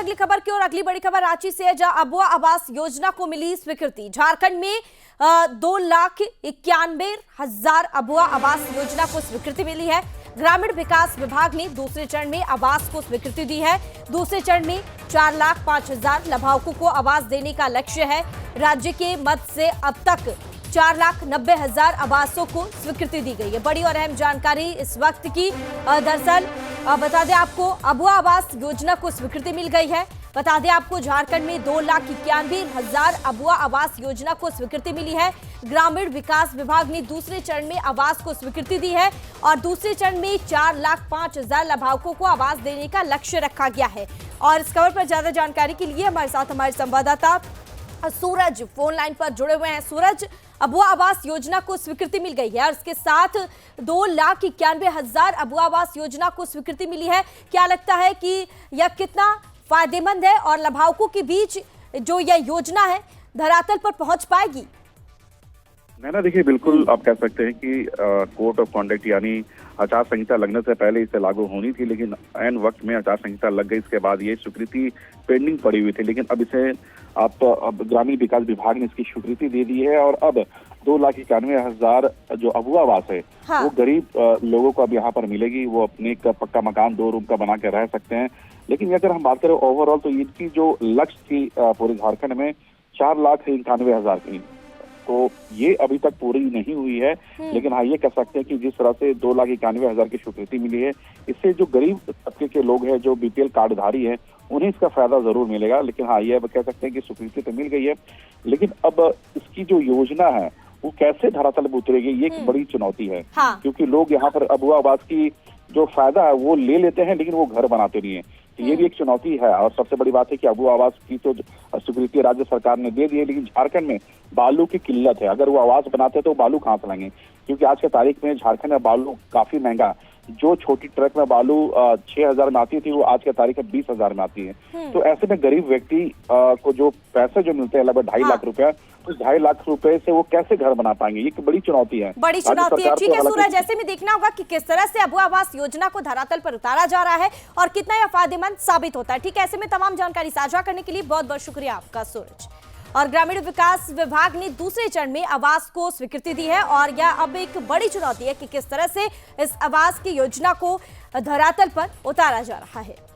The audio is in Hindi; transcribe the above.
अगली खबर की ओर। अगली बड़ी खबर रांची से है, जहां अबुआ आवास योजना को मिली स्वीकृति। झारखंड में 2,91,000 अबुआ आवास योजना को स्वीकृति मिली है। ग्रामीण विकास विभाग ने दूसरे चरण में आवास को स्वीकृति दी है। दूसरे चरण में 4,05,000 लाभार्थियों को आवास देने का लक्ष्य है। राज्य के मद से अब तक 4,90,000 आवासों को स्वीकृति दी गई है। बड़ी और अहम जानकारी इस वक्त की। दरअसल बता दें आपको, अबुआ आवास योजना को स्वीकृति मिल गई है। बता दें आपको, झारखंड में 2,91,000 अबुआ आवास योजना को स्वीकृति मिली है। ग्रामीण विकास विभाग ने दूसरे चरण में आवास को स्वीकृति दी है और दूसरे चरण में 4,05,000 लाभार्थियों को आवास देने का लक्ष्य रखा गया है। और इस खबर पर ज्यादा जानकारी के लिए हमारे साथ हमारे संवाददाता सूरज फोन लाइन पर जुड़े हुए हैं। सूरज, अबुआ आवास योजना को स्वीकृति मिल गई है और इसके साथ 2,91,000 अबुआ आवास योजना को स्वीकृति मिली है। क्या लगता है कि यह कितना फायदेमंद है और लाभार्थियों के बीच जो यह योजना है धरातल पर पहुंच पाएगी? नैना, देखिए, बिल्कुल आप कह सकते हैं कि कोड ऑफ कॉन्डक्ट यानी आचार संहिता लगने से पहले इसे लागू होनी थी, लेकिन ऐन वक्त में आचार संहिता लग गई। इसके बाद ये स्वीकृति पेंडिंग पड़ी हुई थी, लेकिन अब इसे अब ग्रामीण विकास विभाग ने इसकी स्वीकृति दे दी है और अब 2,91,000 जो अबुआ आवास है, हाँ, वो गरीब लोगों को अब यहाँ पर मिलेगी। वो अपने एक पक्का मकान 2 रूम का बना के रह सकते हैं। लेकिन अगर हम बात करें ओवरऑल, तो इनकी जो लक्ष्य थी पूरे झारखंड में 4,91,000 की, तो ये अभी तक पूरी नहीं हुई है। लेकिन हाँ, ये कह सकते हैं कि जिस तरह से 2,91,000 की स्वीकृति मिली है, इससे जो गरीब तबके के लोग हैं, जो बीपीएल कार्डधारी हैं, उन्हें इसका फायदा जरूर मिलेगा। लेकिन हाँ, ये कह सकते हैं कि स्वीकृति तो मिल गई है, लेकिन अब इसकी जो योजना है वो कैसे धरातल पर उतरेगी, ये एक बड़ी चुनौती है। हाँ। क्योंकि लोग यहाँ पर अबुआ आवास की जो फायदा है वो ले लेते हैं, लेकिन वो घर बनाते नहीं है। तो ये भी एक चुनौती है। और सबसे बड़ी बात है कि अबुआ आवास की तो स्वीकृति राज्य सरकार ने दे दी है, लेकिन झारखंड में बालू की किल्लत है। अगर वो आवास बनाते तो बालू कहाँ से लाएंगे? क्योंकि आज के तारीख में झारखंड में बालू काफी महंगा। जो छोटी ट्रक में बालू 6,000 में आती थी, वो आज के तारीख में 20,000 में आती है। तो ऐसे में गरीब व्यक्ति को जो पैसे जो मिलते हैं लगभग 2.5 लाख रुपया, तो 2.5 लाख रुपए से वो कैसे घर बना पाएंगे? ये बड़ी चुनौती है। बड़ी चुनौती है। ठीक है सूरज, ऐसे में देखना होगा कि किस तरह से अबुआ आवास योजना को धरातल पर उतारा जा रहा है और कितना यह फायदेमंद साबित होता है। ठीक है, ऐसे में तमाम जानकारी साझा करने के लिए बहुत बहुत शुक्रिया आपका सूरज। और ग्रामीण विकास विभाग ने दूसरे चरण में आवास को स्वीकृति दी है और यह अब एक बड़ी चुनौती है कि किस तरह से इस आवास की योजना को धरातल पर उतारा जा रहा है।